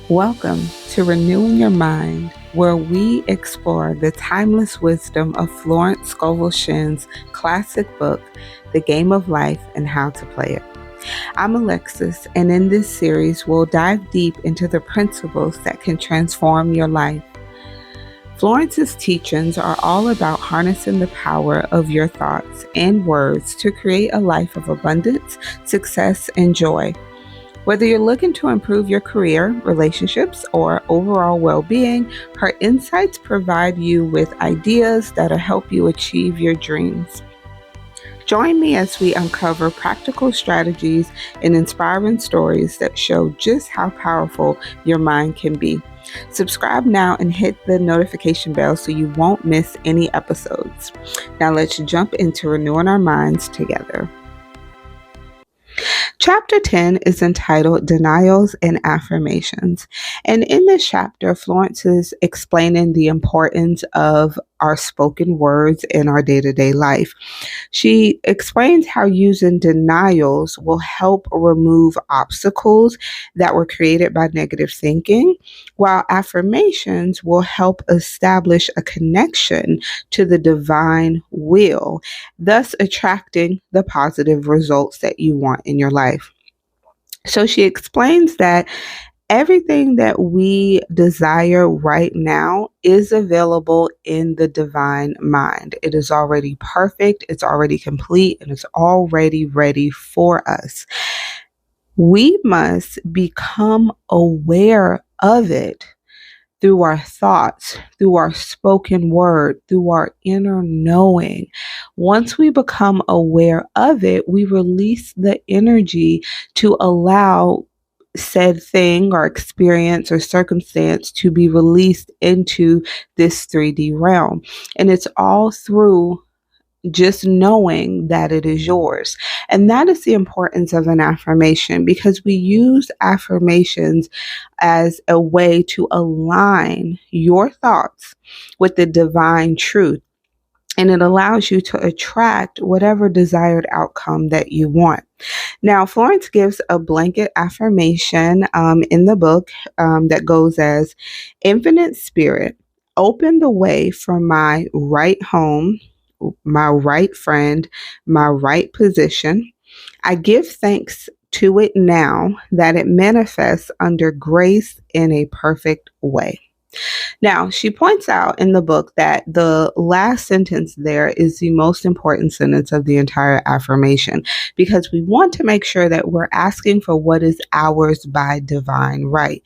Welcome to Renewing Your Mind, where we explore the timeless wisdom of Florence Scovel Shinn's classic book, The Game of Life and How to Play It. I'm Alexis, and in this series, we'll dive deep into the principles that can transform your life. Florence's teachings are all about harnessing the power of your thoughts and words to create a life of abundance, success, and joy. Whether you're looking to improve your career, relationships, or overall well-being, her insights provide you with ideas that'll help you achieve your dreams. Join me as we uncover practical strategies and inspiring stories that show just how powerful your mind can be. Subscribe now and hit the notification bell so you won't miss any episodes. Now let's jump into renewing our minds together. Chapter 10 is entitled Denials and Affirmations. And in this chapter, Florence is explaining the importance of our spoken words in our day-to-day life. She explains how using denials will help remove obstacles that were created by negative thinking, while affirmations will help establish a connection to the divine will, thus attracting the positive results that you want in your life. So she explains that everything that we desire right now is available in the divine mind. It is already perfect, it's already complete, and it's already ready for us. We must become aware of it through our thoughts, through our spoken word, through our inner knowing. Once we become aware of it, we release the energy to allow said thing or experience or circumstance to be released into this 3D realm. And it's all through just knowing that it is yours. And that is the importance of an affirmation, because we use affirmations as a way to align your thoughts with the divine truth. And it allows you to attract whatever desired outcome that you want. Now, Florence gives a blanket affirmation in the book that goes as, Infinite Spirit, open the way for my right home, my right friend, my right position. I give thanks to it now that it manifests under grace in a perfect way. Now, she points out in the book that the last sentence there is the most important sentence of the entire affirmation, because we want to make sure that we're asking for what is ours by divine right.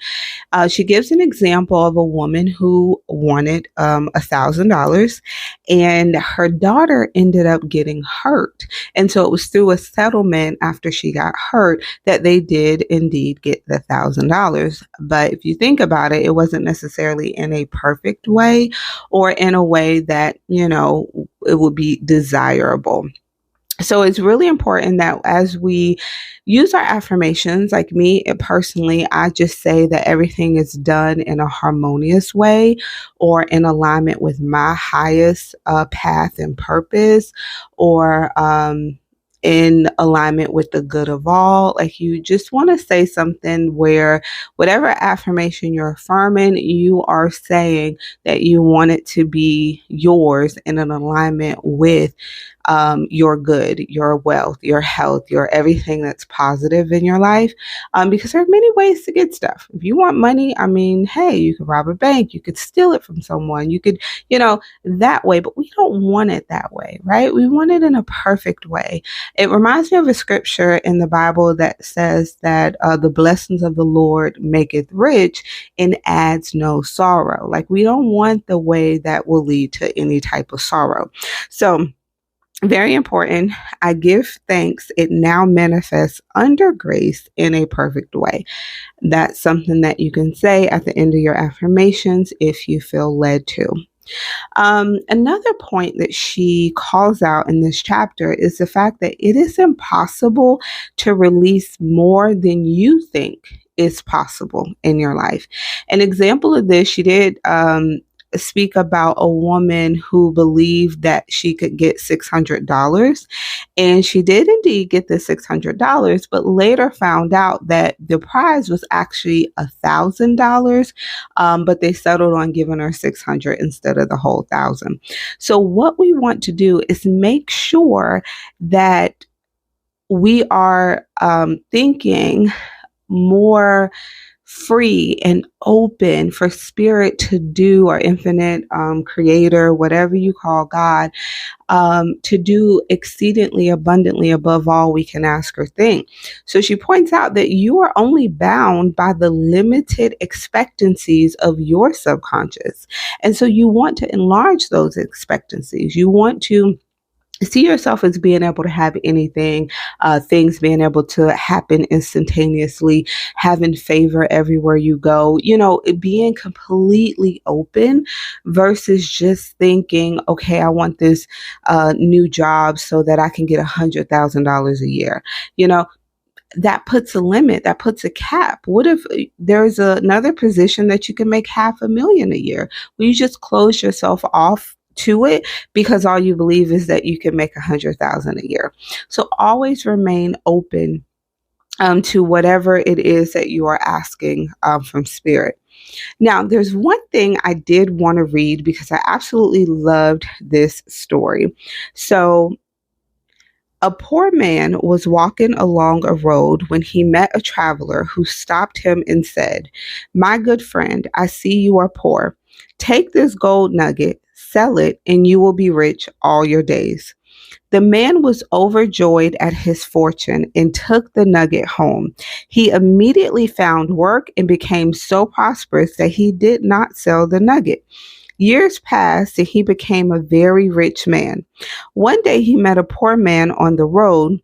She gives an example of a woman who wanted $1,000, and her daughter ended up getting hurt. And so it was through a settlement after she got hurt that they did indeed get the $1,000. But if you think about it, it wasn't necessarily in a perfect way or in a way that, it would be desirable. So it's really important that as we use our affirmations, like me personally, I just say that everything is done in a harmonious way or in alignment with my highest path and purpose, or in alignment with the good of all. Like, you just want to say something where whatever affirmation you're affirming, you are saying that you want it to be yours in an alignment with your good, your wealth, your health, your everything that's positive in your life. Because there are many ways to get stuff. If you want money, hey, you could rob a bank, you could steal it from someone, you could, that way, but we don't want it that way, right? We want it in a perfect way. It reminds me of a scripture in the Bible that says that the blessings of the Lord maketh rich and adds no sorrow. Like, we don't want the way that will lead to any type of sorrow. So, very important. I give thanks. It now manifests under grace in a perfect way. That's something that you can say at the end of your affirmations if you feel led to. Another point that she calls out in this chapter is the fact that it is impossible to release more than you think is possible in your life. An example of this, she did speak about a woman who believed that she could get $600. And she did indeed get the $600, but later found out that the prize was actually $1,000. But they settled on giving her 600 instead of the whole thousand. So what we want to do is make sure that we are thinking more free and open for spirit to do, or infinite creator, whatever you call God, to do exceedingly abundantly above all we can ask or think. So she points out that you are only bound by the limited expectancies of your subconscious. And so you want to enlarge those expectancies. You want to see yourself as being able to have anything, things being able to happen instantaneously, having favor everywhere you go, being completely open versus just thinking, okay, I want this new job so that I can get $100,000 a year. That puts a limit, that puts a cap. What if there's another position that you can make $500,000 a year? Will you just close yourself off to it because all you believe is that you can make $100,000 a year? So always remain open to whatever it is that you are asking from spirit. Now, there's one thing I did want to read because I absolutely loved this story. So, a poor man was walking along a road when he met a traveler who stopped him and said, "My good friend, I see you are poor. Take this gold nugget, sell it, and you will be rich all your days." The man was overjoyed at his fortune and took the nugget home. He immediately found work and became so prosperous that he did not sell the nugget. Years passed and he became a very rich man. One day he met a poor man on the road.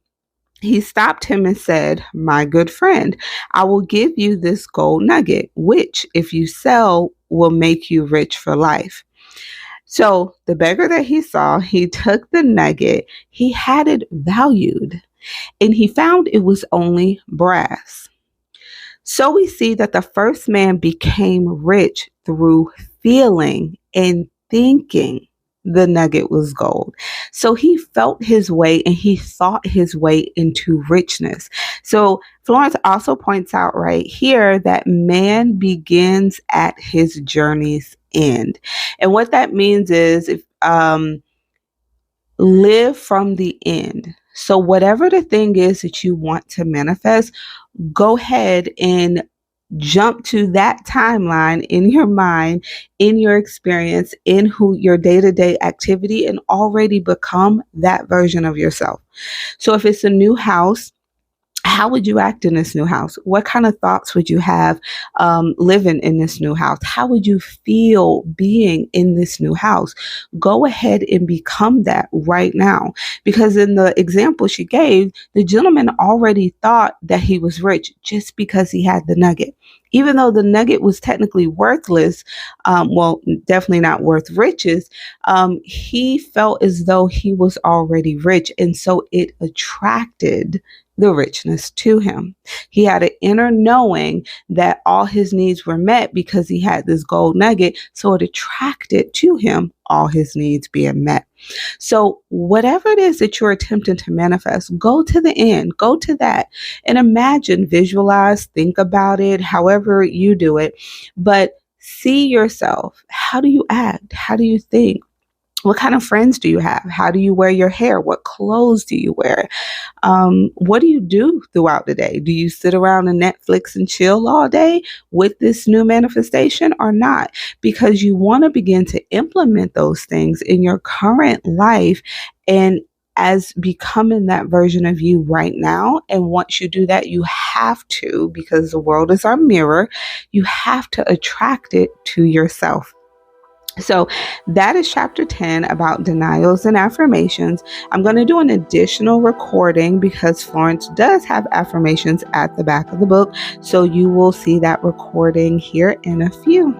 He stopped him and said, "My good friend, I will give you this gold nugget, which, if you sell, will make you rich for life." So the beggar that he saw, he took the nugget, he had it valued, and he found it was only brass. So we see that the first man became rich through feeling and thinking the nugget was gold. So he felt his way and he thought his way into richness. So Florence also points out right here that man begins at his journey's end. And what that means is if live from the end. So whatever the thing is that you want to manifest, go ahead and jump to that timeline in your mind, in your experience, in who your day-to-day activity, and already become that version of yourself. So if it's a new house, how would you act in this new house? What kind of thoughts would you have living in this new house? How would you feel being in this new house? Go ahead and become that right now. Because in the example she gave, the gentleman already thought that he was rich just because he had the nugget. Even though the nugget was technically worthless, definitely not worth riches, he felt as though he was already rich. And so it attracted the richness to him. He had an inner knowing that all his needs were met because he had this gold nugget. So it attracted to him all his needs being met. So whatever it is that you're attempting to manifest, go to the end, go to that and imagine, visualize, think about it, however you do it, but see yourself. How do you act? How do you think? What kind of friends do you have? How do you wear your hair? What clothes do you wear? What do you do throughout the day? Do you sit around and Netflix and chill all day with this new manifestation or not? Because you want to begin to implement those things in your current life and as becoming that version of you right now. And once you do that, you have to, because the world is our mirror, you have to attract it to yourself. So that is chapter 10 about denials and affirmations. I'm going to do an additional recording because Florence does have affirmations at the back of the book. So you will see that recording here in a few.